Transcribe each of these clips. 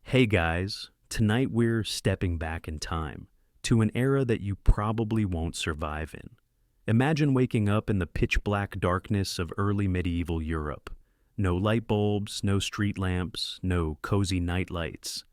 Hey guys, tonight we're stepping back in time to an era that you probably won't survive in. Imagine waking up in the pitch black darkness of early medieval Europe. No light bulbs, no street lamps, no cozy night lights.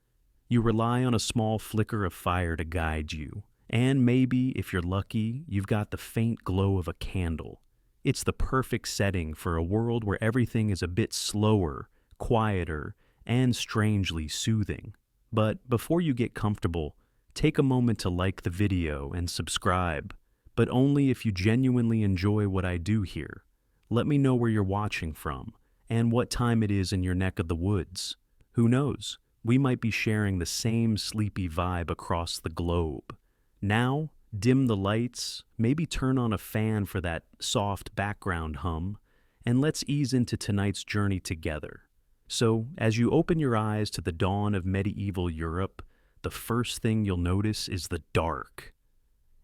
You rely on a small flicker of fire to guide you, and maybe, if you're lucky, you've got the faint glow of a candle. It's the perfect setting for a world where everything is a bit slower, quieter, and strangely soothing. But before you get comfortable, take a moment to like the video and subscribe, but only if you genuinely enjoy what I do here. Let me know where you're watching from and what time it is in your neck of the woods. Who knows? We might be sharing the same sleepy vibe across the globe. Now, dim the lights, maybe turn on a fan for that soft background hum, and let's ease into tonight's journey together. So, as you open your eyes to the dawn of medieval Europe, the first thing you'll notice is the dark.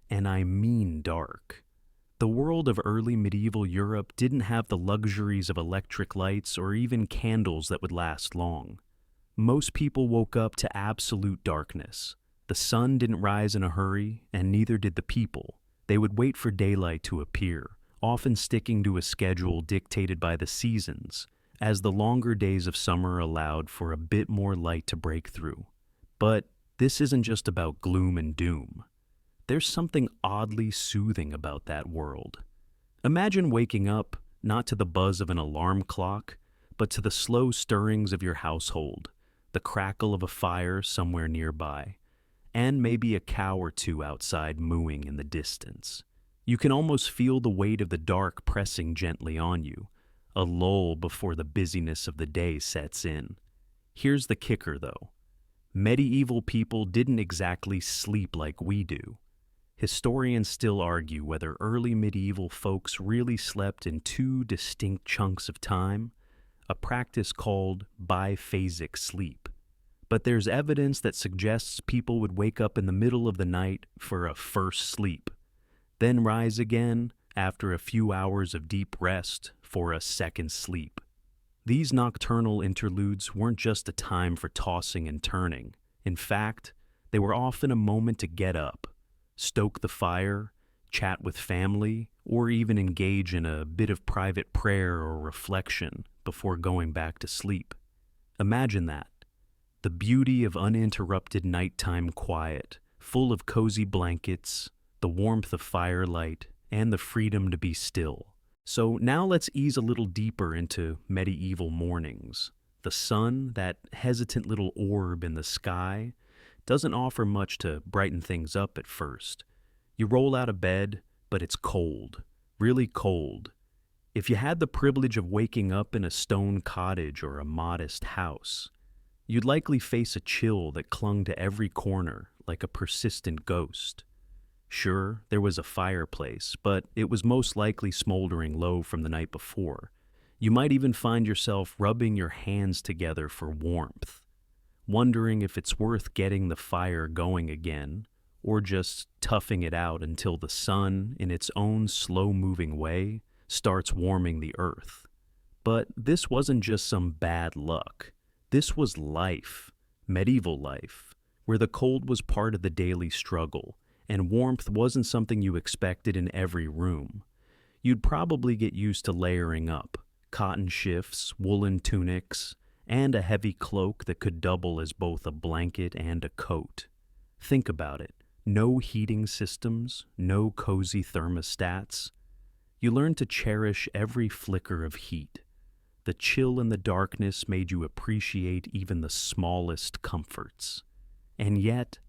And I mean dark. The world of early medieval Europe didn't have the luxuries of electric lights or even candles that would last long. Most people woke up to absolute darkness. The sun didn't rise in a hurry, and neither did the people. They would wait for daylight to appear, often sticking to a schedule dictated by the seasons, as the longer days of summer allowed for a bit more light to break through. But this isn't just about gloom and doom. There's something oddly soothing about that world. Imagine waking up not to the buzz of an alarm clock, but to the slow stirrings of your household, the crackle of a fire somewhere nearby, and maybe a cow or two outside mooing in the distance. You can almost feel the weight of the dark pressing gently on you, a lull before the busyness of the day sets in. Here's the kicker, though. Medieval people didn't exactly sleep like we do. Historians still argue whether early medieval folks really slept in two distinct chunks of time, a practice called biphasic sleep. But there's evidence that suggests people would wake up in the middle of the night for a first sleep, then rise again after a few hours of deep rest for a second sleep. These nocturnal interludes weren't just a time for tossing and turning. In fact, they were often a moment to get up, stoke the fire, chat with family, or even engage in a bit of private prayer or reflection before going back to sleep. Imagine that. The beauty of uninterrupted nighttime quiet, full of cozy blankets, the warmth of firelight, and the freedom to be still. So now let's ease a little deeper into medieval mornings. The sun, that hesitant little orb in the sky, doesn't offer much to brighten things up at first. You roll out of bed, but it's cold, really cold. If you had the privilege of waking up in a stone cottage or a modest house, you'd likely face a chill that clung to every corner like a persistent ghost. Sure, there was a fireplace, but it was most likely smoldering low from the night before. You might even find yourself rubbing your hands together for warmth, wondering if it's worth getting the fire going again, or just toughing it out until the sun, in its own slow-moving way, starts warming the earth. But this wasn't just some bad luck. This was life, medieval life, where the cold was part of the daily struggle, and warmth wasn't something you expected in every room. You'd probably get used to layering up, cotton shifts, woolen tunics, and a heavy cloak that could double as both a blanket and a coat. Think about it. No heating systems, no cozy thermostats. You learned to cherish every flicker of heat. The chill and the darkness made you appreciate even the smallest comforts. And yet,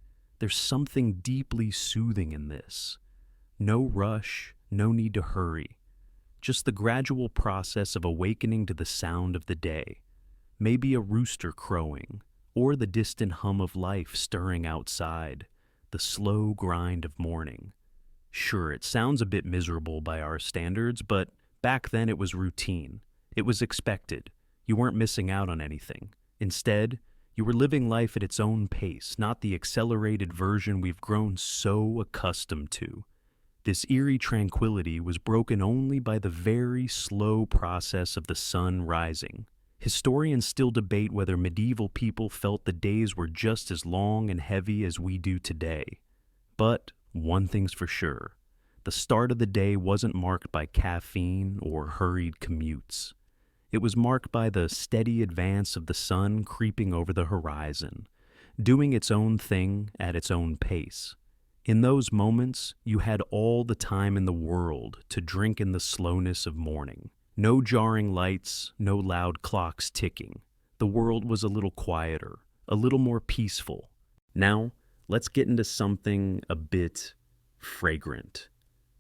there's something deeply soothing in this. No rush, no need to hurry. Just the gradual process of awakening to the sound of the day. Maybe a rooster crowing, or the distant hum of life stirring outside, the slow grind of morning. Sure, it sounds a bit miserable by our standards, but back then it was routine. It was expected. You weren't missing out on anything. Instead, you were living life at its own pace, not the accelerated version we've grown so accustomed to. This eerie tranquility was broken only by the very slow process of the sun rising. Historians still debate whether medieval people felt the days were just as long and heavy as we do today. But one thing's for sure, the start of the day wasn't marked by caffeine or hurried commutes. It was marked by the steady advance of the sun creeping over the horizon, doing its own thing at its own pace. In those moments, you had all the time in the world to drink in the slowness of morning. No jarring lights, no loud clocks ticking. The world was a little quieter, a little more peaceful. Now, let's get into something a bit fragrant.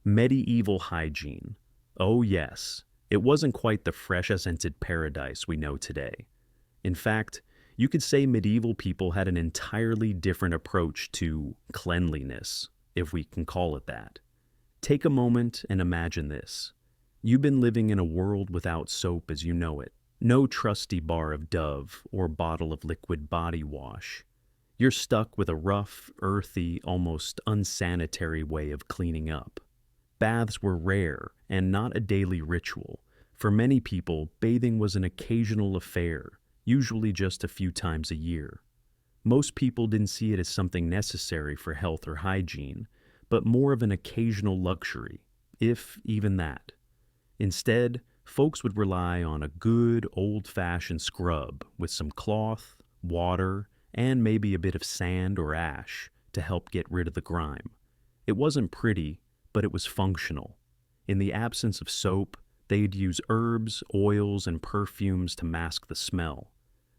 Medieval hygiene. Oh yes, it wasn't quite the fresh-scented paradise we know today. In fact, you could say medieval people had an entirely different approach to cleanliness, if we can call it that. Take a moment and imagine this. You've been living in a world without soap as you know it. No trusty bar of Dove or bottle of liquid body wash. You're stuck with a rough, earthy, almost unsanitary way of cleaning up. Baths were rare and not a daily ritual. For many people, bathing was an occasional affair, usually just a few times a year. Most people didn't see it as something necessary for health or hygiene, but more of an occasional luxury, if even that. Instead, folks would rely on a good, old-fashioned scrub with some cloth, water, and maybe a bit of sand or ash to help get rid of the grime. It wasn't pretty, but it was functional. In the absence of soap, they'd use herbs, oils, and perfumes to mask the smell.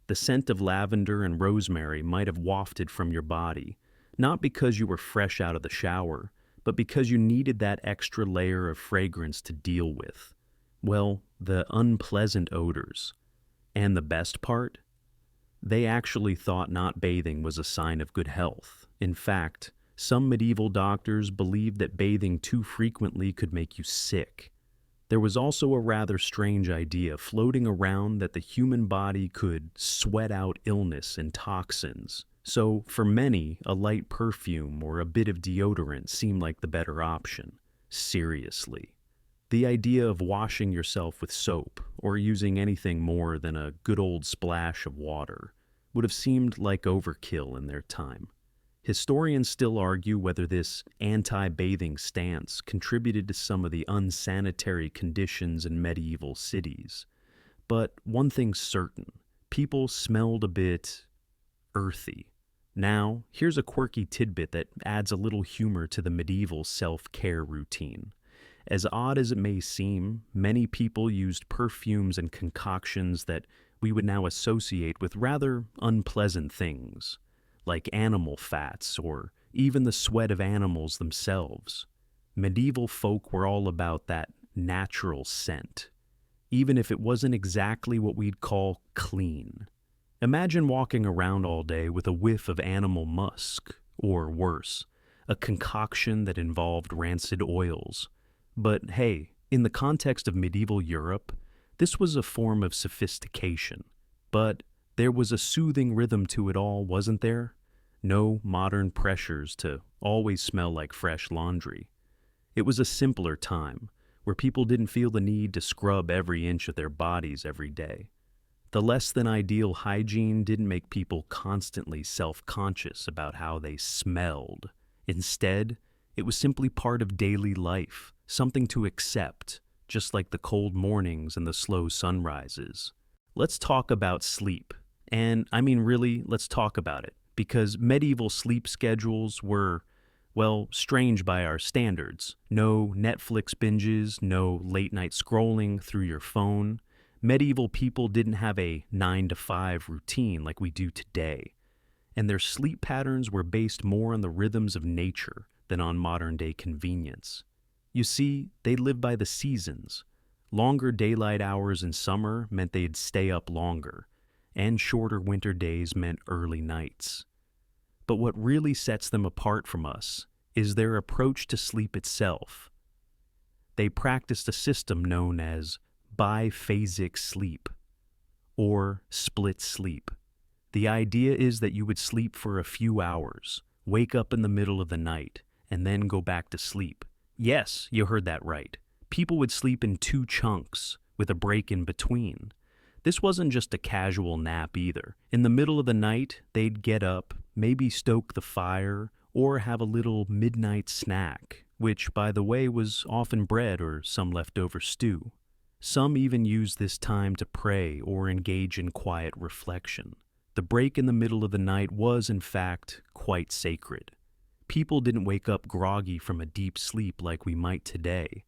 The scent of lavender and rosemary might have wafted from your body, not because you were fresh out of the shower, but because you needed that extra layer of fragrance to deal with. Well, the unpleasant odors. And the best part? They actually thought not bathing was a sign of good health. In fact, some medieval doctors believed that bathing too frequently could make you sick. There was also a rather strange idea floating around that the human body could sweat out illness and toxins. So, for many, a light perfume or a bit of deodorant seemed like the better option. Seriously. The idea of washing yourself with soap, or using anything more than a good old splash of water, would have seemed like overkill in their time. Historians still argue whether this anti-bathing stance contributed to some of the unsanitary conditions in medieval cities. But one thing's certain, people smelled a bit earthy. Now, here's a quirky tidbit that adds a little humor to the medieval self-care routine. As odd as it may seem, many people used perfumes and concoctions that we would now associate with rather unpleasant things, like animal fats or even the sweat of animals themselves. Medieval folk were all about that natural scent, even if it wasn't exactly what we'd call clean. Imagine walking around all day with a whiff of animal musk, or worse, a concoction that involved rancid oils. But hey, in the context of medieval Europe, this was a form of sophistication. But there was a soothing rhythm to it all, wasn't there? No modern pressures to always smell like fresh laundry. It was a simpler time, where people didn't feel the need to scrub every inch of their bodies every day. The less-than-ideal hygiene didn't make people constantly self-conscious about how they smelled. Instead, it was simply part of daily life, something to accept, just like the cold mornings and the slow sunrises. Let's talk about sleep. And I mean really, let's talk about it. Because medieval sleep schedules were, well, strange by our standards. No Netflix binges, no late-night scrolling through your phone. Medieval people didn't have a 9-to-5 routine like we do today, and their sleep patterns were based more on the rhythms of nature than on modern-day convenience. You see, they lived by the seasons. Longer daylight hours in summer meant they'd stay up longer, and shorter winter days meant early nights. But what really sets them apart from us is their approach to sleep itself. They practiced a system known as biphasic sleep, or split sleep. The idea is that you would sleep for a few hours, wake up in the middle of the night, and then go back to sleep. Yes, you heard that right. People would sleep in 2 chunks, with a break in between. This wasn't just a casual nap either. In the middle of the night, they'd get up, maybe stoke the fire, or have a little midnight snack, which, by the way, was often bread or some leftover stew. Some even used this time to pray or engage in quiet reflection. The break in the middle of the night was, in fact, quite sacred. People didn't wake up groggy from a deep sleep like we might today.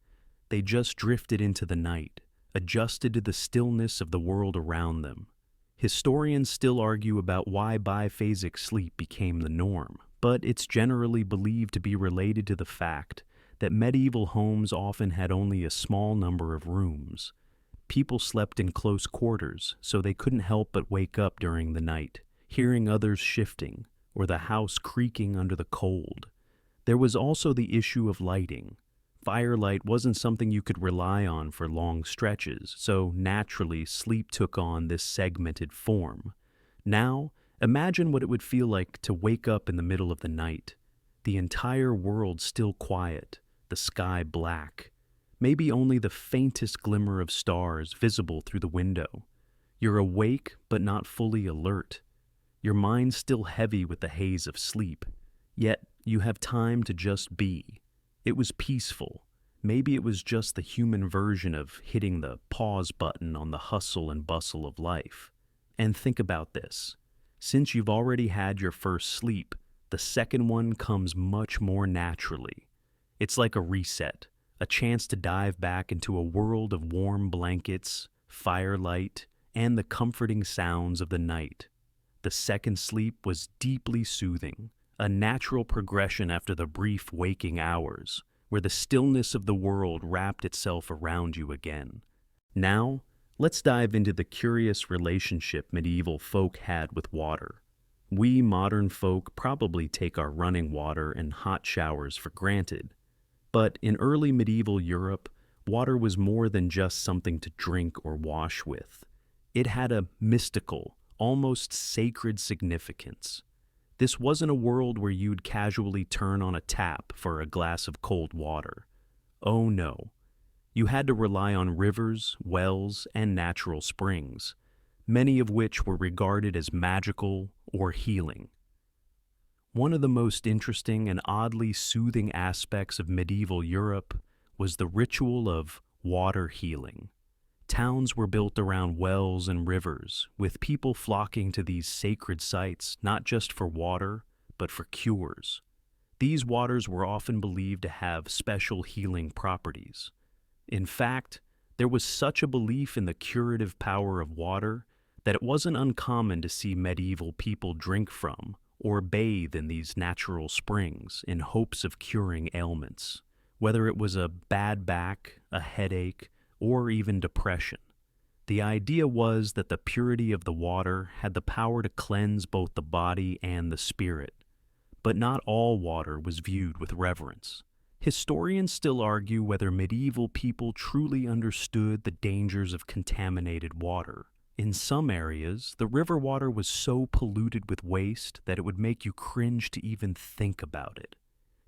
They just drifted into the night, adjusted to the stillness of the world around them. Historians still argue about why biphasic sleep became the norm, but it's generally believed to be related to the fact that medieval homes often had only a small number of rooms. People slept in close quarters, so they couldn't help but wake up during the night, hearing others shifting, or the house creaking under the cold. There was also the issue of lighting. Firelight wasn't something you could rely on for long stretches, so naturally sleep took on this segmented form. Now, imagine what it would feel like to wake up in the middle of the night. The entire world still quiet, the sky black. Maybe only the faintest glimmer of stars visible through the window. You're awake but not fully alert. Your mind's still heavy with the haze of sleep, yet you have time to just be. It was peaceful. Maybe it was just the human version of hitting the pause button on the hustle and bustle of life. And think about this. Since you've already had your first sleep, the second one comes much more naturally. It's like a reset, a chance to dive back into a world of warm blankets, firelight, and the comforting sounds of the night. The second sleep was deeply soothing, a natural progression after the brief waking hours, where the stillness of the world wrapped itself around you again. Now, let's dive into the curious relationship medieval folk had with water. We modern folk probably take our running water and hot showers for granted, but in early medieval Europe, water was more than just something to drink or wash with. It had a mystical, almost sacred significance. This wasn't a world where you'd casually turn on a tap for a glass of cold water. Oh no. You had to rely on rivers, wells, and natural springs, many of which were regarded as magical or healing. One of the most interesting and oddly soothing aspects of medieval Europe was the ritual of water healing. Towns were built around wells and rivers, with people flocking to these sacred sites not just for water, but for cures. These waters were often believed to have special healing properties. In fact, there was such a belief in the curative power of water that it wasn't uncommon to see medieval people drink from or bathe in these natural springs in hopes of curing ailments, whether it was a bad back, a headache, or even depression. The idea was that the purity of the water had the power to cleanse both the body and the spirit. But not all water was viewed with reverence. Historians still argue whether medieval people truly understood the dangers of contaminated water. In some areas, the river water was so polluted with waste that it would make you cringe to even think about it.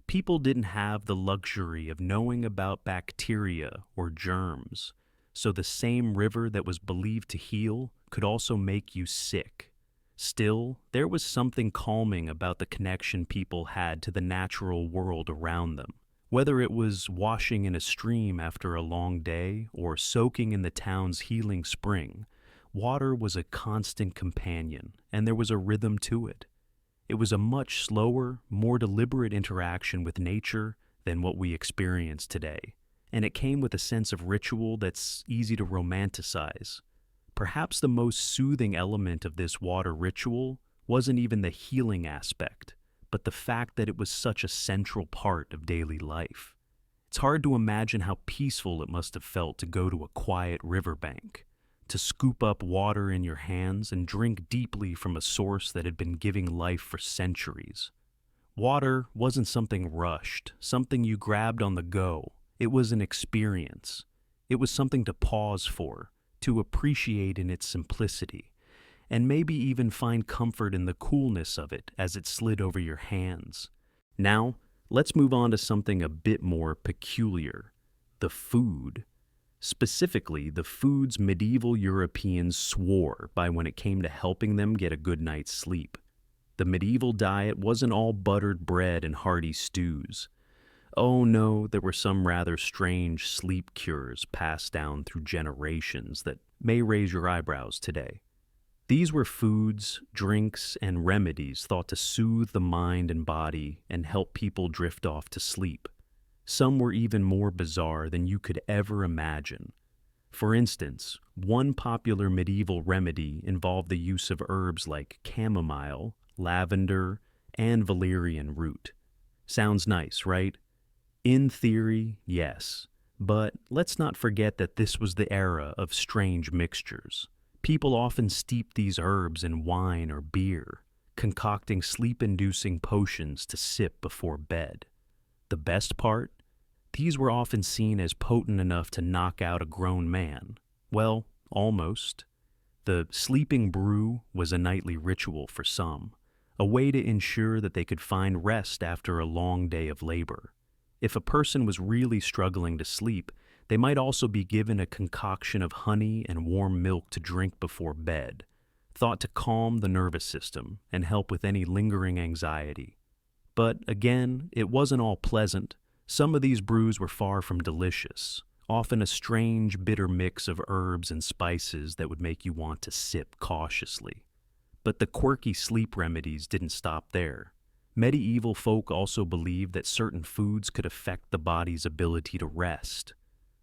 People didn't have the luxury of knowing about bacteria or germs, so the same river that was believed to heal could also make you sick. Still, there was something calming about the connection people had to the natural world around them. Whether it was washing in a stream after a long day or soaking in the town's healing spring, water was a constant companion, and there was a rhythm to it. It was a much slower, more deliberate interaction with nature than what we experience today, and it came with a sense of ritual that's easy to romanticize. Perhaps the most soothing element of this water ritual wasn't even the healing aspect, but the fact that it was such a central part of daily life. It's hard to imagine how peaceful it must have felt to go to a quiet riverbank, to scoop up water in your hands and drink deeply from a source that had been giving life for centuries. Water wasn't something rushed, something you grabbed on the go. It was an experience. It was something to pause for, to appreciate in its simplicity, and maybe even find comfort in the coolness of it as it slid over your hands. Now, let's move on to something a bit more peculiar: the food. Specifically, the foods medieval Europeans swore by when it came to helping them get a good night's sleep. The medieval diet wasn't all buttered bread and hearty stews. Oh no, there were some rather strange sleep cures passed down through generations that may raise your eyebrows today. These were foods, drinks, and remedies thought to soothe the mind and body and help people drift off to sleep. Some were even more bizarre than you could ever imagine. For instance, one popular medieval remedy involved the use of herbs like chamomile, lavender, and valerian root. Sounds nice, right? In theory, yes. But let's not forget that this was the era of strange mixtures. People often steeped these herbs in wine or beer, concocting sleep-inducing potions to sip before bed. The best part? These were often seen as potent enough to knock out a grown man. Well, almost. The sleeping brew was a nightly ritual for some, a way to ensure that they could find rest after a long day of labor. If a person was really struggling to sleep, they might also be given a concoction of honey and warm milk to drink before bed, thought to calm the nervous system and help with any lingering anxiety. But again, it wasn't all pleasant. Some of these brews were far from delicious, often a strange, bitter mix of herbs and spices that would make you want to sip cautiously. But the quirky sleep remedies didn't stop there. Medieval folk also believed that certain foods could affect the body's ability to rest.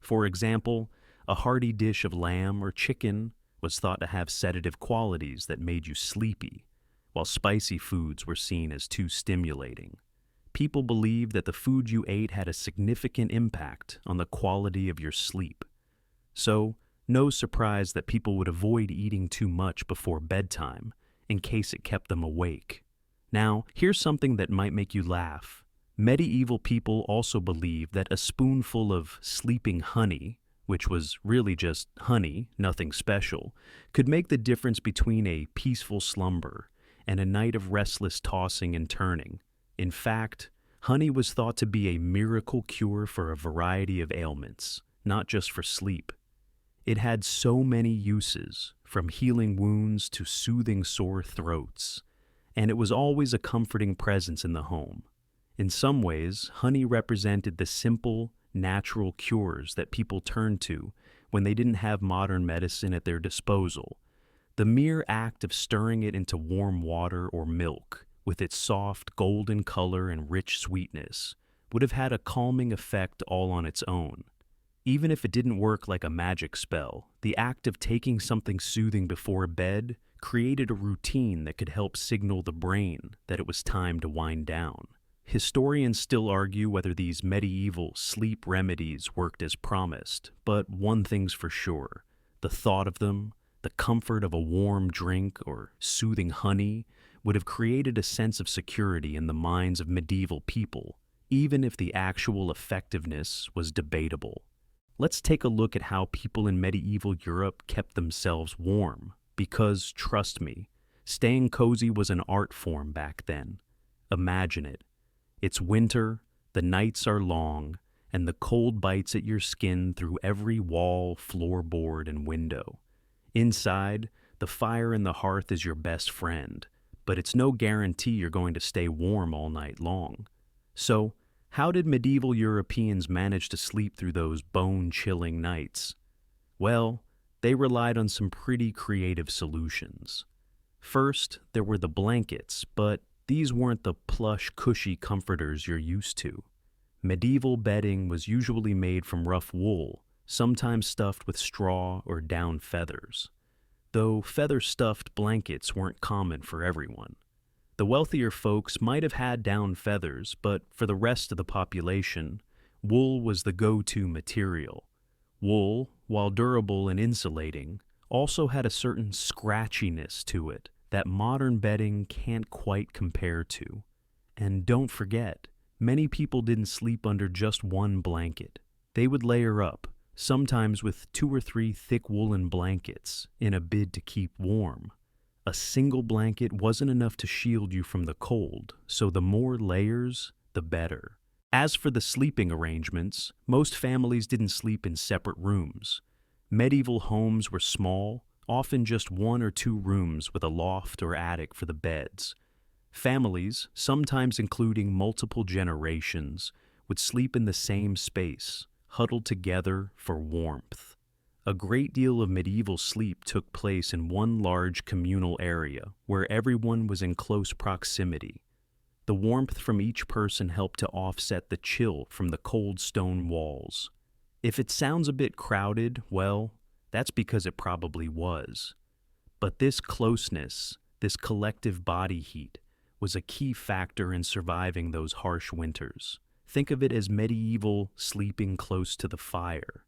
For example, a hearty dish of lamb or chicken was thought to have sedative qualities that made you sleepy, while spicy foods were seen as too stimulating. People believed that the food you ate had a significant impact on the quality of your sleep. So, no surprise that people would avoid eating too much before bedtime in case it kept them awake. Now, here's something that might make you laugh. Medieval people also believed that a spoonful of sleeping honey, which was really just honey, nothing special, could make the difference between a peaceful slumber and a night of restless tossing and turning. In fact, honey was thought to be a miracle cure for a variety of ailments, not just for sleep. It had so many uses, from healing wounds to soothing sore throats, and it was always a comforting presence in the home. In some ways, honey represented the simple, natural cures that people turned to when they didn't have modern medicine at their disposal. The mere act of stirring it into warm water or milk, with its soft, golden color and rich sweetness, would have had a calming effect all on its own. Even if it didn't work like a magic spell, the act of taking something soothing before bed created a routine that could help signal the brain that it was time to wind down. Historians still argue whether these medieval sleep remedies worked as promised, but one thing's for sure: the thought of them, the comfort of a warm drink or soothing honey, would have created a sense of security in the minds of medieval people, even if the actual effectiveness was debatable. Let's take a look at how people in medieval Europe kept themselves warm, because, trust me, staying cozy was an art form back then. Imagine it. It's winter, the nights are long, and the cold bites at your skin through every wall, floorboard, and window. Inside, the fire in the hearth is your best friend, but it's no guarantee you're going to stay warm all night long. So, how did medieval Europeans manage to sleep through those bone-chilling nights? Well, they relied on some pretty creative solutions. First, there were the blankets, but these weren't the plush, cushy comforters you're used to. Medieval bedding was usually made from rough wool, sometimes stuffed with straw or down feathers, though feather-stuffed blankets weren't common for everyone. The wealthier folks might have had down feathers, but for the rest of the population, wool was the go-to material. Wool, while durable and insulating, also had a certain scratchiness to it that modern bedding can't quite compare to. And don't forget, many people didn't sleep under just one blanket. They would layer up, sometimes with 2 or 3 thick woolen blankets, in a bid to keep warm. A single blanket wasn't enough to shield you from the cold, so the more layers, the better. As for the sleeping arrangements, most families didn't sleep in separate rooms. Medieval homes were small, often just one or two rooms with a loft or attic for the beds. Families, sometimes including multiple generations, would sleep in the same space, huddled together for warmth. A great deal of medieval sleep took place in one large communal area where everyone was in close proximity. The warmth from each person helped to offset the chill from the cold stone walls. If it sounds a bit crowded, well, that's because it probably was. But this closeness, this collective body heat, was a key factor in surviving those harsh winters. Think of it as medieval sleeping close to the fire,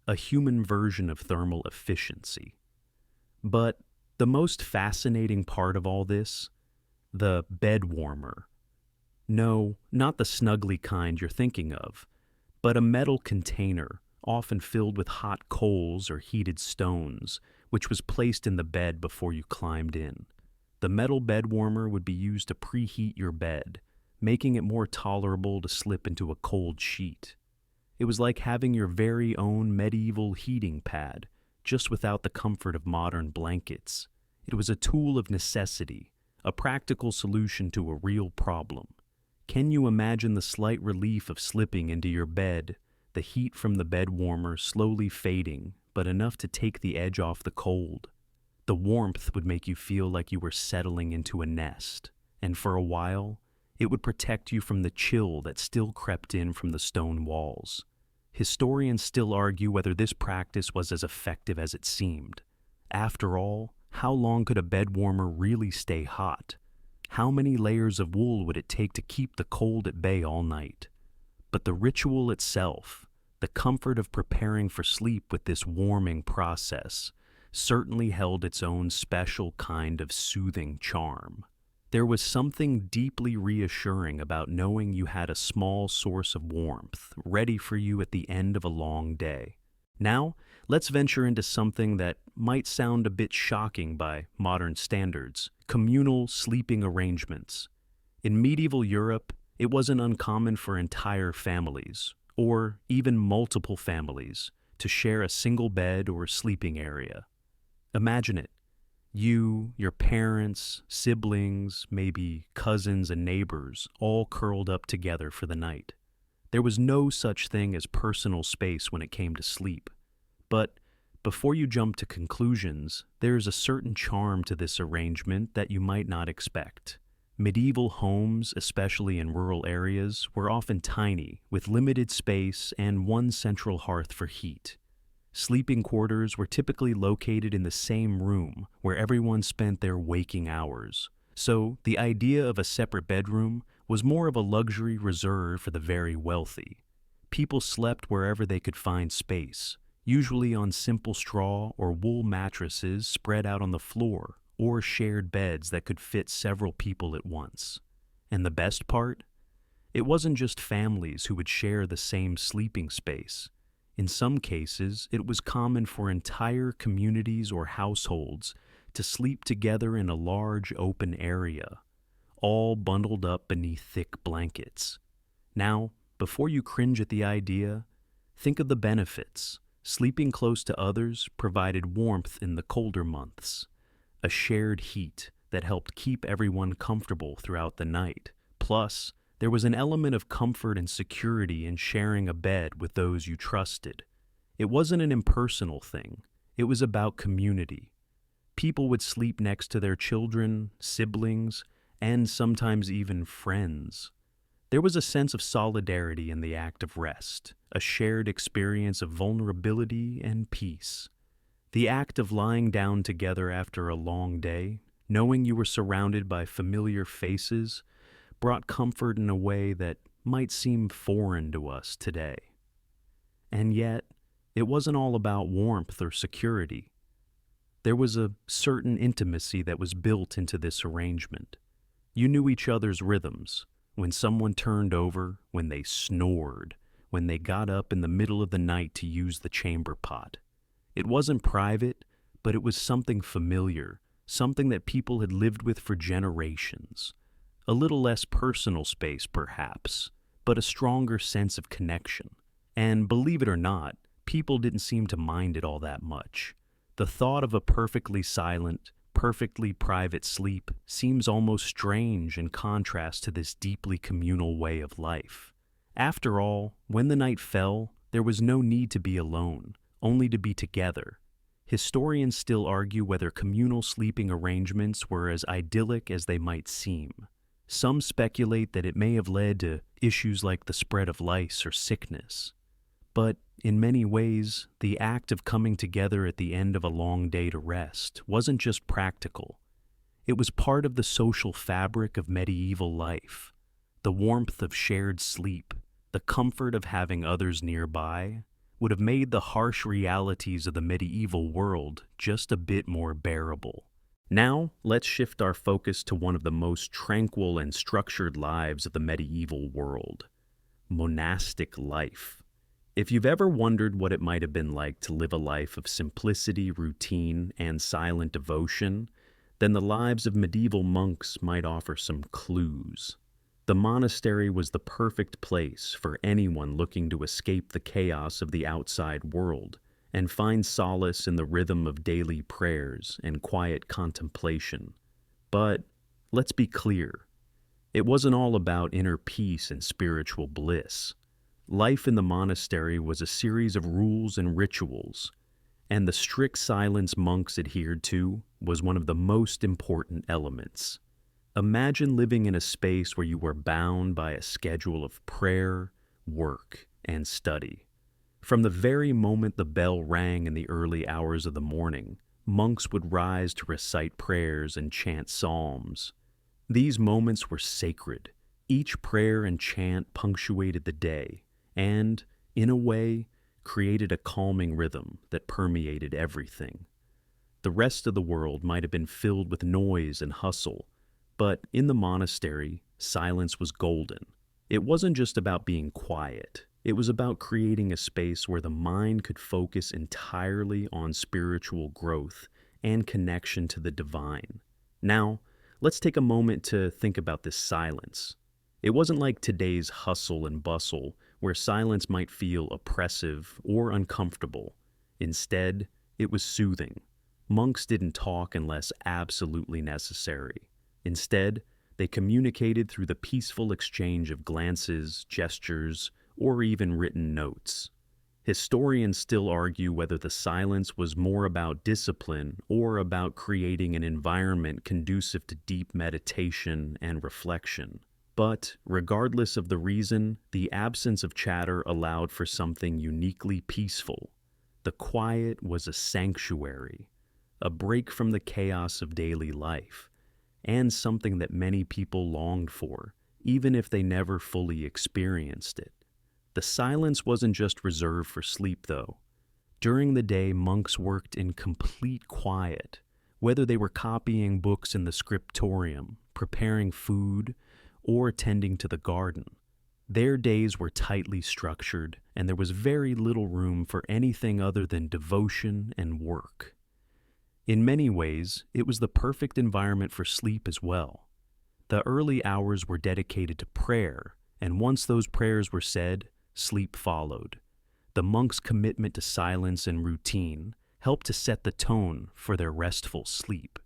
a human version of thermal efficiency. But the most fascinating part of all this, the bed warmer. No, not the snuggly kind you're thinking of, but a metal container, often filled with hot coals or heated stones, which was placed in the bed before you climbed in. The metal bed warmer would be used to preheat your bed, making it more tolerable to slip into a cold sheet. It was like having your very own medieval heating pad, just without the comfort of modern blankets. It was a tool of necessity, a practical solution to a real problem. Can you imagine the slight relief of slipping into your bed, the heat from the bed warmer slowly fading, but enough to take the edge off the cold? The warmth would make you feel like you were settling into a nest, and for a while, it would protect you from the chill that still crept in from the stone walls. Historians still argue whether this practice was as effective as it seemed. After all, how long could a bed warmer really stay hot? How many layers of wool would it take to keep the cold at bay all night? But the ritual itself, the comfort of preparing for sleep with this warming process, certainly held its own special kind of soothing charm. There was something deeply reassuring about knowing you had a small source of warmth ready for you at the end of a long day. Now, let's venture into something that might sound a bit shocking by modern standards: communal sleeping arrangements. In medieval Europe, it wasn't uncommon for entire families, or even multiple families, to share a single bed or sleeping area. Imagine it. You, your parents, siblings, maybe cousins and neighbors, all curled up together for the night. There was no such thing as personal space when it came to sleep. But before you jump to conclusions, there is a certain charm to this arrangement that you might not expect. Medieval homes, especially in rural areas, were often tiny, with limited space and one central hearth for heat. Sleeping quarters were typically located in the same room where everyone spent their waking hours. So the idea of a separate bedroom was more of a luxury reserved for the very wealthy. People slept wherever they could find space, usually on simple straw or wool mattresses spread out on the floor, or shared beds that could fit several people at once. And the best part? It wasn't just families who would share the same sleeping space. In some cases, it was common for entire communities or households to sleep together in a large open area, all bundled up beneath thick blankets. Now, before you cringe at the idea, think of the benefits. Sleeping close to others provided warmth in the colder months, a shared heat that helped keep everyone comfortable throughout the night. Plus, there was an element of comfort and security in sharing a bed with those you trusted. It wasn't an impersonal thing. It was about community. People would sleep next to their children, siblings, and sometimes even friends. There was a sense of solidarity in the act of rest, a shared experience of vulnerability and peace. The act of lying down together after a long day, knowing you were surrounded by familiar faces, brought comfort in a way that might seem foreign to us today. And yet, it wasn't all about warmth or security. There was a certain intimacy that was built into this arrangement. You knew each other's rhythms, when someone turned over, when they snored, when they got up in the middle of the night to use the chamber pot. It wasn't private, but it was something familiar, something that people had lived with for generations. A little less personal space, perhaps, but a stronger sense of connection. And believe it or not, people didn't seem to mind it all that much. The thought of a perfectly silent, perfectly private sleep seems almost strange in contrast to this deeply communal way of life. After all, when the night fell, there was no need to be alone, only to be together. Historians still argue whether communal sleeping arrangements were as idyllic as they might seem. Some speculate that it may have led to issues like the spread of lice or sickness. But in many ways, the act of coming together at the end of a long day to rest wasn't just practical. It was part of the social fabric of medieval life. The warmth of shared sleep, the comfort of having others nearby, would have made the harsh realities of the medieval world just a bit more bearable. Now, let's shift our focus to one of the most tranquil and structured lives of the medieval world: monastic life. If you've ever wondered what it might have been like to live a life of simplicity, routine, and silent devotion, then the lives of medieval monks might offer some clues. The monastery was the perfect place for anyone looking to escape the chaos of the outside world and find solace in the rhythm of daily prayers and quiet contemplation. But let's be clear, it wasn't all about inner peace and spiritual bliss. Life in the monastery was a series of rules and rituals, and the strict silence monks adhered to was one of the most important elements. Imagine living in a space where you were bound by a schedule of prayer, work, and study. From the very moment the bell rang in the early hours of the morning, monks would rise to recite prayers and chant psalms. These moments were sacred. Each prayer and chant punctuated the day and, in a way, created a calming rhythm that permeated everything. The rest of the world might have been filled with noise and hustle, but in the monastery, silence was golden. It wasn't just about being quiet. It was about creating a space where the mind could focus entirely on spiritual growth and connection to the divine. Now, let's take a moment to think about this silence. It wasn't like today's hustle and bustle, where silence might feel oppressive or uncomfortable. Instead, it was soothing. Monks didn't talk unless absolutely necessary. Instead, they communicated through the peaceful exchange of glances, gestures, or even written notes. Historians still argue whether the silence was more about discipline or about creating an environment conducive to deep meditation and reflection. But, regardless of the reason, the absence of chatter allowed for something uniquely peaceful. The quiet was a sanctuary, a break from the chaos of daily life, and something that many people longed for, even if they never fully experienced it. The silence wasn't just reserved for sleep, though. During the day, monks worked in complete quiet, whether they were copying books in the scriptorium, preparing food, or tending to the garden. Their days were tightly structured, and there was very little room for anything other than devotion and work. In many ways, it was the perfect environment for sleep as well. The early hours were dedicated to prayer, and once those prayers were said, sleep followed. The monks' commitment to silence and routine helped to set the tone for their restful sleep.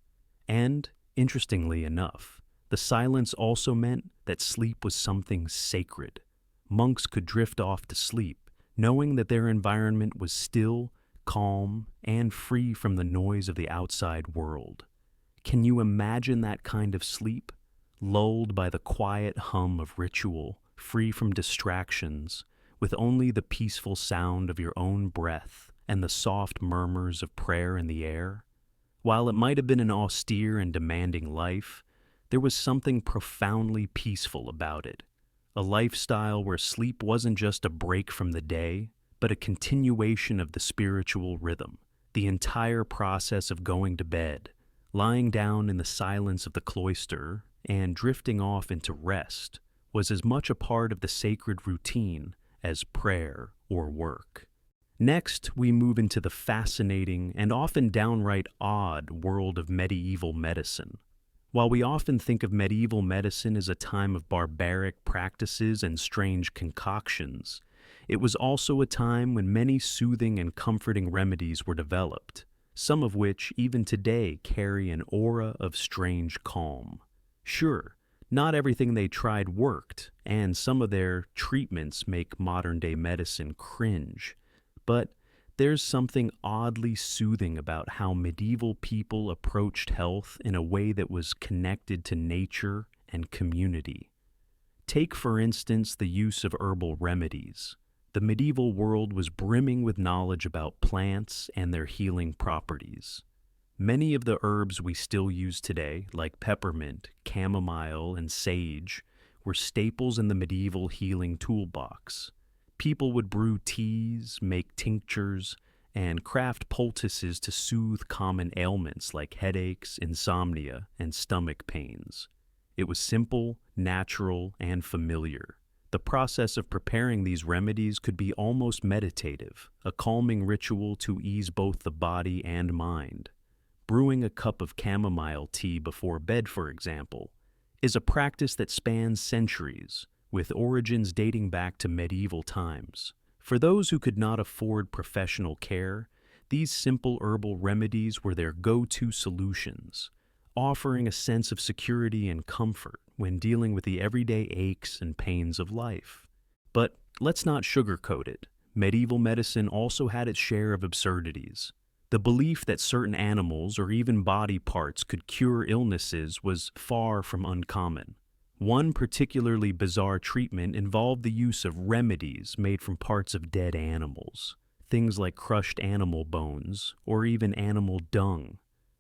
And, interestingly enough, the silence also meant that sleep was something sacred. Monks could drift off to sleep, knowing that their environment was still, calm, and free from the noise of the outside world. Can you imagine that kind of sleep? Lulled by the quiet hum of ritual, free from distractions, with only the peaceful sound of your own breath and the soft murmurs of prayer in the air? While it might have been an austere and demanding life, there was something profoundly peaceful about it. A lifestyle where sleep wasn't just a break from the day, but a continuation of the spiritual rhythm. The entire process of going to bed, lying down in the silence of the cloister, and drifting off into rest was as much a part of the sacred routine as prayer or work. Next, we move into the fascinating and often downright odd world of medieval medicine. While we often think of medieval medicine as a time of barbaric practices and strange concoctions, it was also a time when many soothing and comforting remedies were developed, some of which even today carry an aura of strange calm. Sure, not everything they tried worked, and some of their treatments make modern-day medicine cringe, but there's something oddly soothing about how medieval people approached health in a way that was connected to nature and community. Take, for instance, the use of herbal remedies. The medieval world was brimming with knowledge about plants and their healing properties. Many of the herbs we still use today, like peppermint, chamomile, and sage, were staples in the medieval healing toolbox. People would brew teas, make tinctures, and craft poultices to soothe common ailments like headaches, insomnia, and stomach pains. It was simple, natural, and familiar. The process of preparing these remedies could be almost meditative, a calming ritual to ease both the body and mind. Brewing a cup of chamomile tea before bed, for example, is a practice that spans centuries, with origins dating back to medieval times. For those who could not afford professional care, these simple herbal remedies were their go-to solutions, offering a sense of security and comfort when dealing with the everyday aches and pains of life. But let's not sugarcoat it. Medieval medicine also had its share of absurdities. The belief that certain animals or even body parts could cure illnesses was far from uncommon. One particularly bizarre treatment involved the use of remedies made from parts of dead animals, things like crushed animal bones or even animal dung.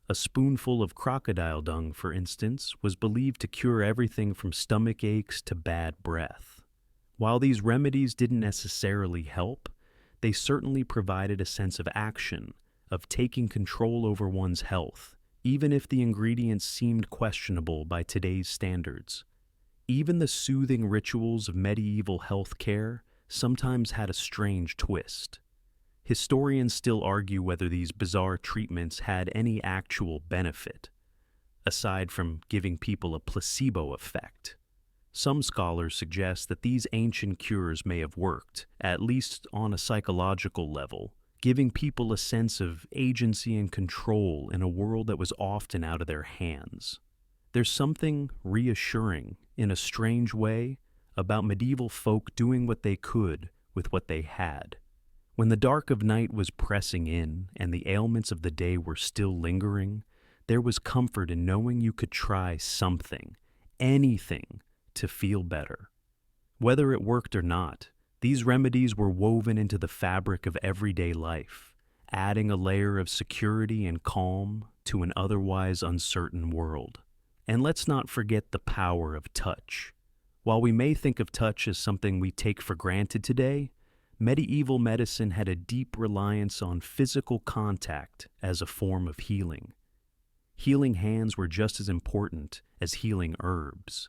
A spoonful of crocodile dung, for instance, was believed to cure everything from stomach aches to bad breath. While these remedies didn't necessarily help, they certainly provided a sense of action, of taking control over one's health, even if the ingredients seemed questionable by today's standards. Even the soothing rituals of medieval health care sometimes had a strange twist. Historians still argue whether these bizarre treatments had any actual benefit, aside from giving people a placebo effect. Some scholars suggest that these ancient cures may have worked, at least on a psychological level, giving people a sense of agency and control in a world that was often out of their hands. There's something reassuring, in a strange way, about medieval folk doing what they could with what they had. When the dark of night was pressing in and the ailments of the day were still lingering, there was comfort in knowing you could try something, anything, to feel better. Whether it worked or not, these remedies were woven into the fabric of everyday life, adding a layer of security and calm to an otherwise uncertain world. And let's not forget the power of touch. While we may think of touch as something we take for granted today, medieval medicine had a deep reliance on physical contact as a form of healing. Healing hands were just as important as healing herbs.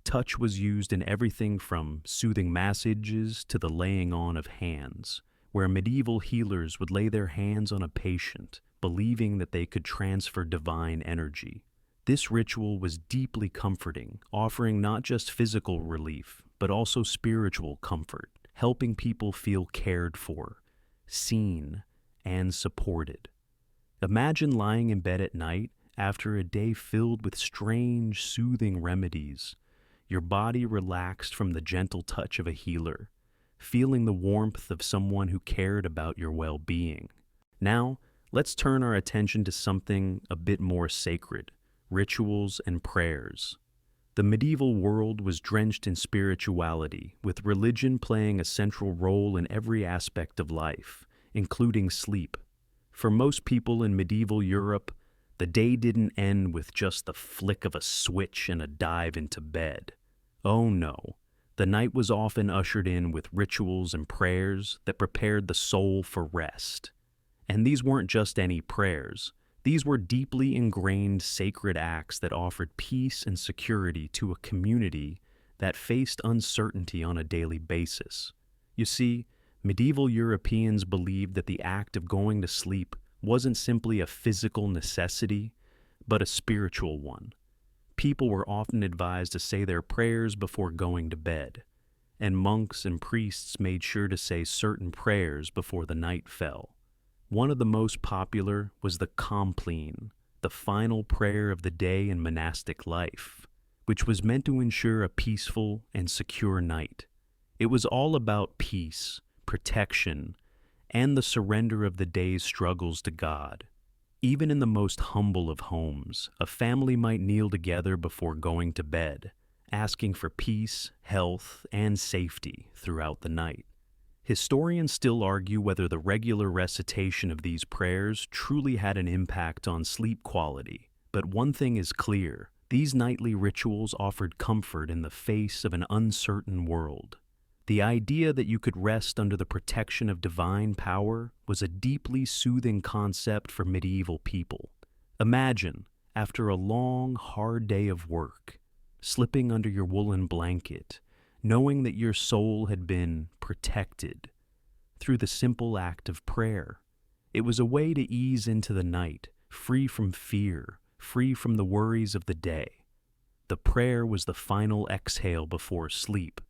Touch was used in everything from soothing massages to the laying on of hands, where medieval healers would lay their hands on a patient, believing that they could transfer divine energy. This ritual was deeply comforting, offering not just physical relief, but also spiritual comfort, helping people feel cared for, seen, and supported. Imagine lying in bed at night after a day filled with strange, soothing remedies, your body relaxed from the gentle touch of a healer, feeling the warmth of someone who cared about your well-being. Now, let's turn our attention to something a bit more sacred: rituals and prayers. The medieval world was drenched in spirituality, with religion playing a central role in every aspect of life, including sleep. For most people in medieval Europe, the day didn't end with just the flick of a switch and a dive into bed. Oh no, the night was often ushered in with rituals and prayers that prepared the soul for rest. And these weren't just any prayers. These were deeply ingrained sacred acts that offered peace and security to a community that faced uncertainty on a daily basis. You see, medieval Europeans believed that the act of going to sleep wasn't simply a physical necessity, but a spiritual one. people were often advised to say their prayers before going to bed, and monks and priests made sure to say certain prayers before the night fell. One of the most popular was the compline, the final prayer of the day in monastic life, which was meant to ensure a peaceful and secure night. It was all about peace, protection, and the surrender of the day's struggles to God. Even in the most humble of homes, a family might kneel together before going to bed, asking for peace, health, and safety throughout the night. Historians still argue whether the regular recitation of these prayers truly had an impact on sleep quality, but one thing is clear: these nightly rituals offered comfort in the face of an uncertain world. The idea that you could rest under the protection of divine power was a deeply soothing concept for medieval people. Imagine, after a long, hard day of work, slipping under your woolen blanket, knowing that your soul had been protected through the simple act of prayer. It was a way to ease into the night, free from fear, free from the worries of the day. The prayer was the final exhale before sleep.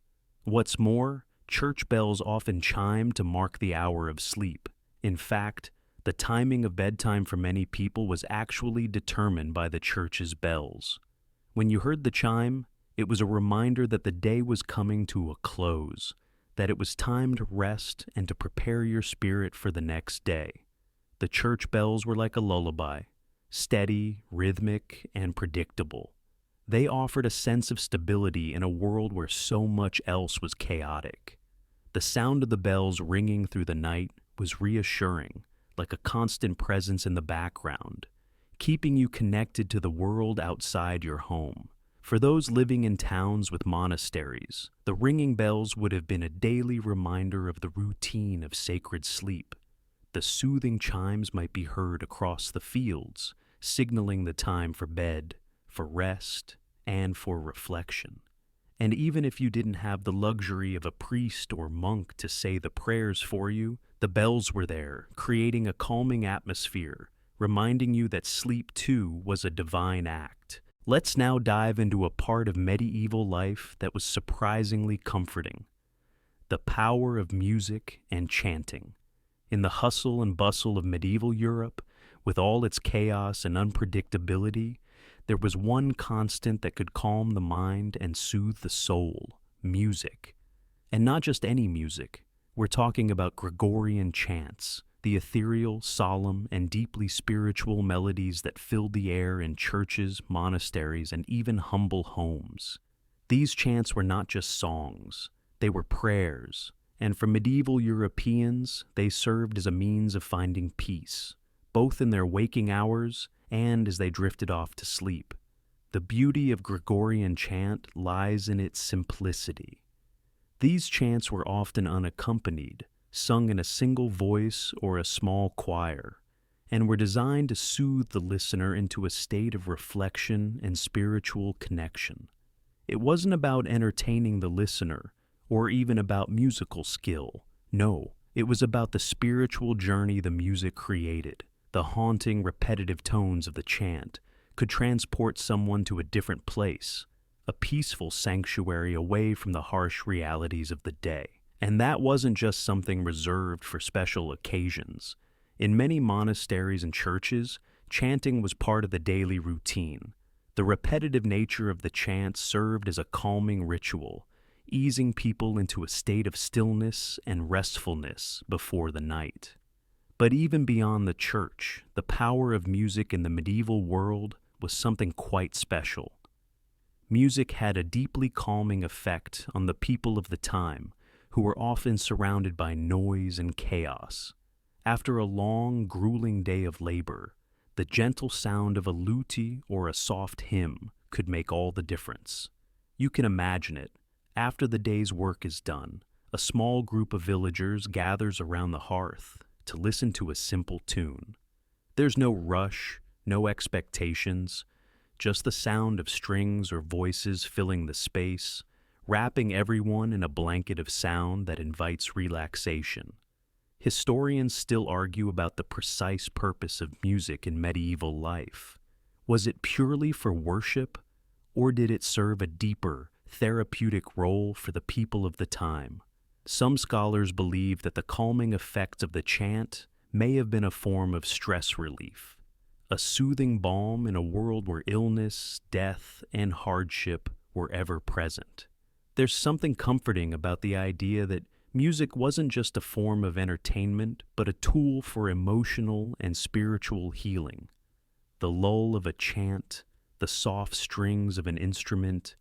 What's more, church bells often chimed to mark the hour of sleep. In fact, the timing of bedtime for many people was actually determined by the church's bells. When you heard the chime, it was a reminder that the day was coming to a close, that it was time to rest and to prepare your spirit for the next day. The church bells were like a lullaby, steady, rhythmic, and predictable. They offered a sense of stability in a world where so much else was chaotic. The sound of the bells ringing through the night was reassuring, like a constant presence in the background, keeping you connected to the world outside your home. For those living in towns with monasteries, the ringing bells would have been a daily reminder of the routine of sacred sleep. The soothing chimes might be heard across the fields, signaling the time for bed, for rest, and for reflection. And even if you didn't have the luxury of a priest or monk to say the prayers for you, the bells were there, creating a calming atmosphere, reminding you that sleep too was a divine act. Let's now dive into a part of medieval life that was surprisingly comforting: the power of music and chanting. In the hustle and bustle of medieval Europe, with all its chaos and unpredictability, there was one constant that could calm the mind and soothe the soul: music. And not just any music. We're talking about Gregorian chants, the ethereal, solemn, and deeply spiritual melodies that filled the air in churches, monasteries, and even humble homes. These chants were not just songs, they were prayers, and for medieval Europeans, they served as a means of finding peace, both in their waking hours and as they drifted off to sleep. The beauty of Gregorian chant lies in its simplicity. These chants were often unaccompanied, sung in a single voice or a small choir, and were designed to soothe the listener into a state of reflection and spiritual connection. It wasn't about entertaining the listener or even about musical skill. No, it was about the spiritual journey the music created. The haunting, repetitive tones of the chant could transport someone to a different place, a peaceful sanctuary away from the harsh realities of the day. And that wasn't just something reserved for special occasions. In many monasteries and churches, chanting was part of the daily routine. The repetitive nature of the chant served as a calming ritual, easing people into a state of stillness and restfulness before the night. But even beyond the church, the power of music in the medieval world was something quite special. Music had a deeply calming effect on the people of the time, who were often surrounded by noise and chaos. After a long, grueling day of labor, the gentle sound of a lute or a soft hymn could make all the difference. You can imagine it. After the day's work is done, a small group of villagers gathers around the hearth to listen to a simple tune. There's no rush, no expectations, just the sound of strings or voices filling the space, wrapping everyone in a blanket of sound that invites relaxation. Historians still argue about the precise purpose of music in medieval life. Was it purely for worship, or did it serve a deeper, therapeutic role for the people of the time? Some scholars believe that the calming effects of the chant may have been a form of stress relief, a soothing balm in a world where illness, death, and hardship were ever present. There's something comforting about the idea that music wasn't just a form of entertainment, but a tool for emotional and spiritual healing. The lull of a chant, the soft strings of an instrument,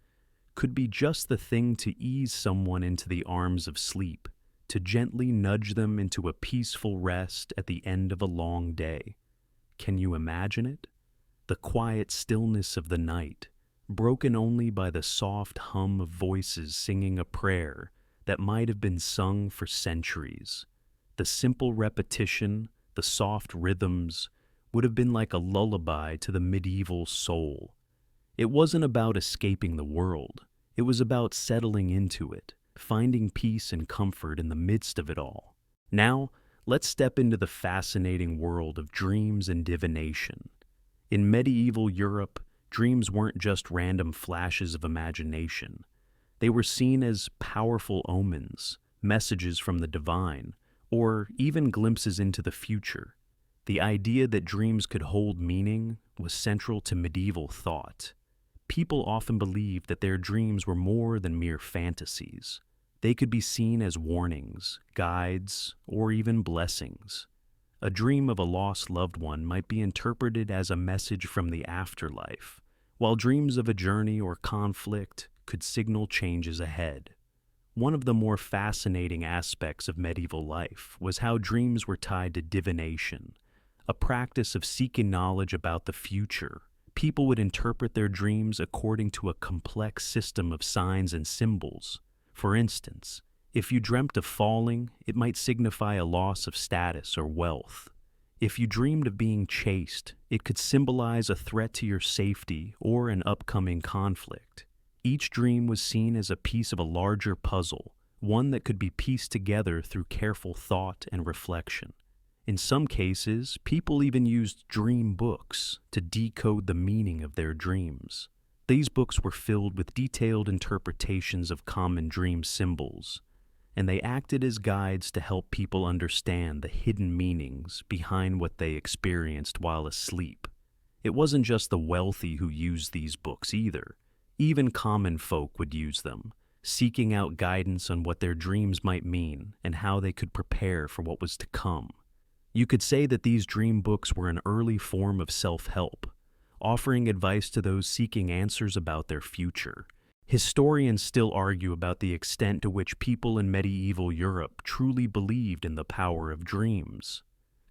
could be just the thing to ease someone into the arms of sleep, to gently nudge them into a peaceful rest at the end of a long day. Can you imagine it? The quiet stillness of the night, broken only by the soft hum of voices singing a prayer that might have been sung for centuries. The simple repetition, the soft rhythms, would have been like a lullaby to the medieval soul. It wasn't about escaping the world. It was about settling into it, finding peace and comfort in the midst of it all. Now, let's step into the fascinating world of dreams and divination. In medieval Europe, dreams weren't just random flashes of imagination. They were seen as powerful omens, messages from the divine, or even glimpses into the future. The idea that dreams could hold meaning was central to medieval thought. People often believed that their dreams were more than mere fantasies. They could be seen as warnings, guides, or even blessings. A dream of a lost loved one might be interpreted as a message from the afterlife, while dreams of a journey or conflict could signal changes ahead. One of the more fascinating aspects of medieval life was how dreams were tied to divination, a practice of seeking knowledge about the future. People would interpret their dreams according to a complex system of signs and symbols. For instance, if you dreamt of falling, it might signify a loss of status or wealth. If you dreamed of being chased, it could symbolize a threat to your safety or an upcoming conflict. Each dream was seen as a piece of a larger puzzle, one that could be pieced together through careful thought and reflection. In some cases, people even used dream books to decode the meaning of their dreams. These books were filled with detailed interpretations of common dream symbols, and they acted as guides to help people understand the hidden meanings behind what they experienced while asleep. It wasn't just the wealthy who used these books either. Even common folk would use them, seeking out guidance on what their dreams might mean and how they could prepare for what was to come. You could say that these dream books were an early form of self-help, offering advice to those seeking answers about their future. Historians still argue about the extent to which people in medieval Europe truly believed in the power of dreams.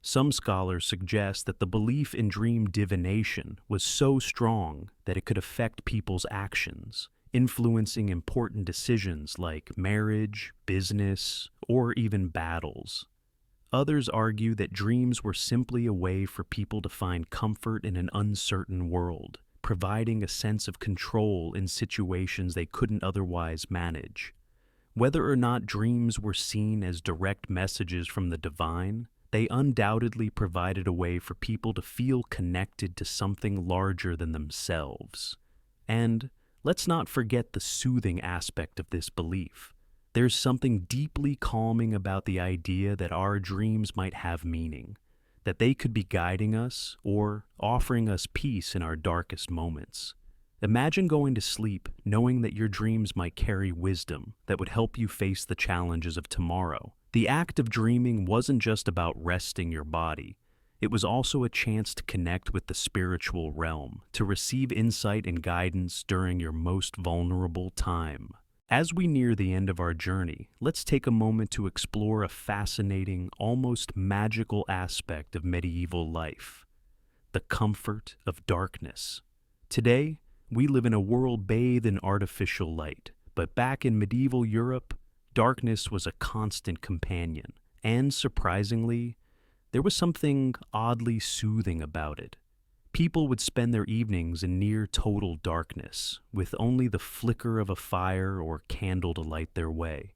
Some scholars suggest that the belief in dream divination was so strong that it could affect people's actions, influencing important decisions like marriage, business, or even battles. Others argue that dreams were simply a way for people to find comfort in an uncertain world, providing a sense of control in situations they couldn't otherwise manage. Whether or not dreams were seen as direct messages from the divine, they undoubtedly provided a way for people to feel connected to something larger than themselves. And let's not forget the soothing aspect of this belief. There's something deeply calming about the idea that our dreams might have meaning, that they could be guiding us or offering us peace in our darkest moments. Imagine going to sleep knowing that your dreams might carry wisdom that would help you face the challenges of tomorrow. The act of dreaming wasn't just about resting your body. It was also a chance to connect with the spiritual realm, to receive insight and guidance during your most vulnerable time. As we near the end of our journey, let's take a moment to explore a fascinating, almost magical aspect of medieval life: the comfort of darkness. Today, we live in a world bathed in artificial light, but back in medieval Europe, darkness was a constant companion, and surprisingly, there was something oddly soothing about it. People would spend their evenings in near total darkness, with only the flicker of a fire or candle to light their way.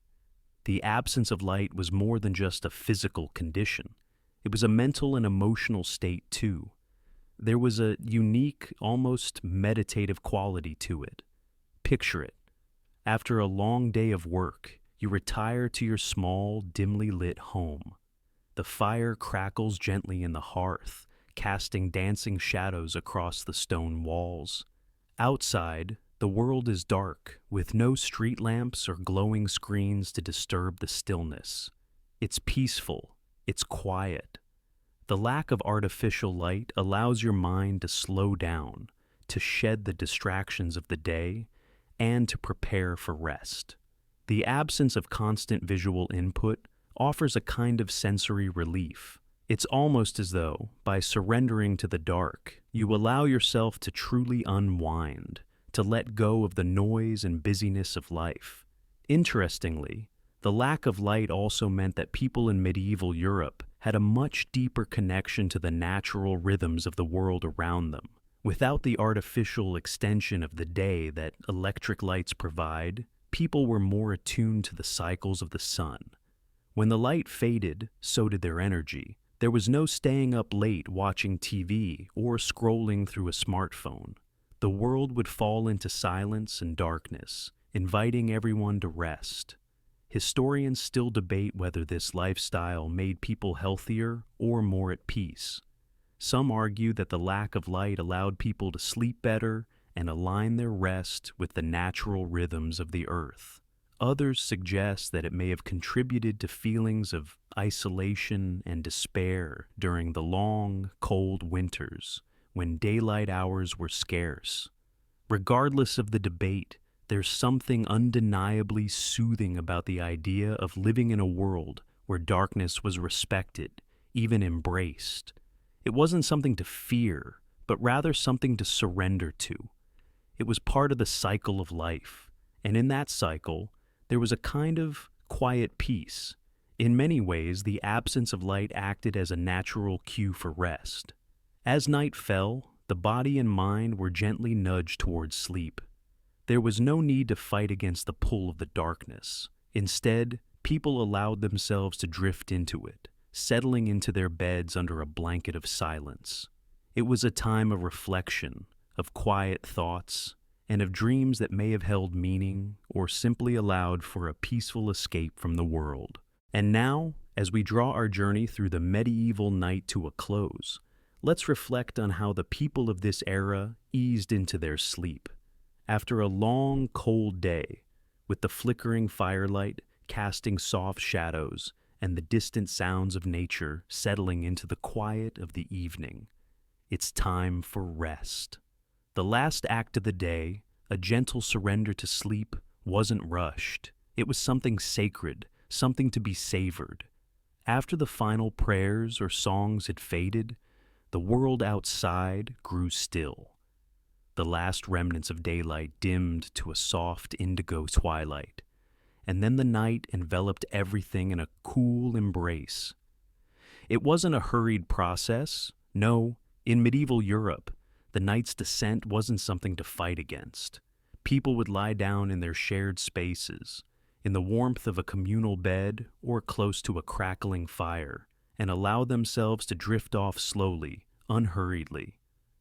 The absence of light was more than just a physical condition. It was a mental and emotional state too. There was a unique, almost meditative quality to it. Picture it. After a long day of work, you retire to your small, dimly lit home. The fire crackles gently in the hearth, casting dancing shadows across the stone walls. Outside, the world is dark, with no street lamps or glowing screens to disturb the stillness. It's peaceful, it's quiet. The lack of artificial light allows your mind to slow down, to shed the distractions of the day, and to prepare for rest. The absence of constant visual input offers a kind of sensory relief. It's almost as though, by surrendering to the dark, you allow yourself to truly unwind, to let go of the noise and busyness of life. Interestingly, the lack of light also meant that people in medieval Europe had a much deeper connection to the natural rhythms of the world around them. Without the artificial extension of the day that electric lights provide, people were more attuned to the cycles of the sun. When the light faded, so did their energy. There was no staying up late watching TV or scrolling through a smartphone. The world would fall into silence and darkness, inviting everyone to rest. Historians still debate whether this lifestyle made people healthier or more at peace. Some argue that the lack of light allowed people to sleep better and align their rest with the natural rhythms of the earth. Others suggest that it may have contributed to feelings of isolation and despair during the long, cold winters when daylight hours were scarce. Regardless of the debate, there's something undeniably soothing about the idea of living in a world where darkness was respected, even embraced. It wasn't something to fear, but rather something to surrender to. It was part of the cycle of life, and in that cycle, there was a kind of quiet peace. In many ways, the absence of light acted as a natural cue for rest. As night fell, the body and mind were gently nudged towards sleep. There was no need to fight against the pull of the darkness. Instead, people allowed themselves to drift into it, settling into their beds under a blanket of silence. It was a time of reflection, of quiet thoughts, and of dreams that may have held meaning or simply allowed for a peaceful escape from the world. And now, as we draw our journey through the medieval night to a close, let's reflect on how the people of this era eased into their sleep. After a long, cold day, with the flickering firelight casting soft shadows and the distant sounds of nature settling into the quiet of the evening, it's time for rest. The last act of the day, a gentle surrender to sleep, wasn't rushed. It was something sacred, something to be savored. After the final prayers or songs had faded, the world outside grew still. The last remnants of daylight dimmed to a soft indigo twilight, and then the night enveloped everything in a cool embrace. It wasn't a hurried process. No, in medieval Europe, the night's descent wasn't something to fight against. People would lie down in their shared spaces, in the warmth of a communal bed or close to a crackling fire, and allow themselves to drift off slowly, unhurriedly.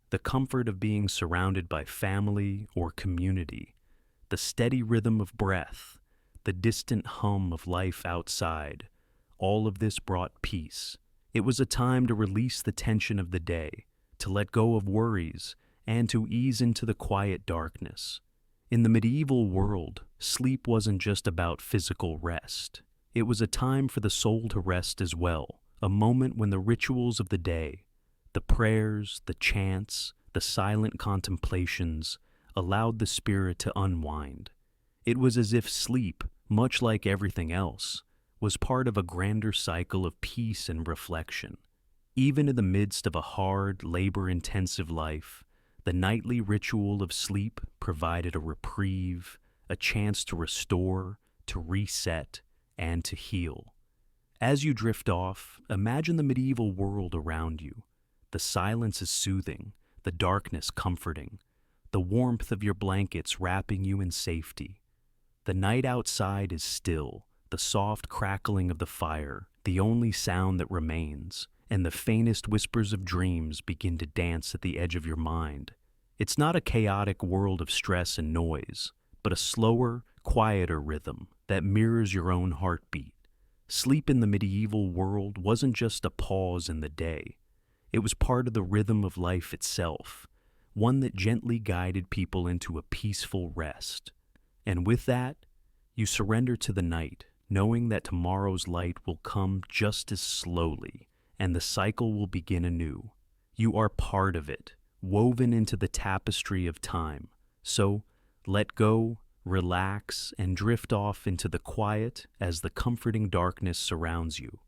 The comfort of being surrounded by family or community, the steady rhythm of breath, the distant hum of life outside, all of this brought peace. It was a time to release the tension of the day, to let go of worries, and to ease into the quiet darkness. In the medieval world, sleep wasn't just about physical rest. It was a time for the soul to rest as well, a moment when the rituals of the day, the prayers, the chants, the silent contemplations, allowed the spirit to unwind. It was as if sleep, much like everything else, was part of a grander cycle of peace and reflection. Even in the midst of a hard, labor-intensive life, the nightly ritual of sleep provided a reprieve, a chance to restore, to reset, and to heal. As you drift off, imagine the medieval world around you. The silence is soothing, the darkness comforting, the warmth of your blankets wrapping you in safety. The night outside is still, the soft crackling of the fire, the only sound that remains, and the faintest whispers of dreams begin to dance at the edge of your mind. It's not a chaotic world of stress and noise, but a slower, quieter rhythm that mirrors your own heartbeat. Sleep in the medieval world wasn't just a pause in the day. It was part of the rhythm of life itself, one that gently guided people into a peaceful rest. And with that, you surrender to the night, knowing that tomorrow's light will come just as slowly, and the cycle will begin anew. You are part of it, woven into the tapestry of time. So, let go, relax, and drift off into the quiet as the comforting darkness surrounds you.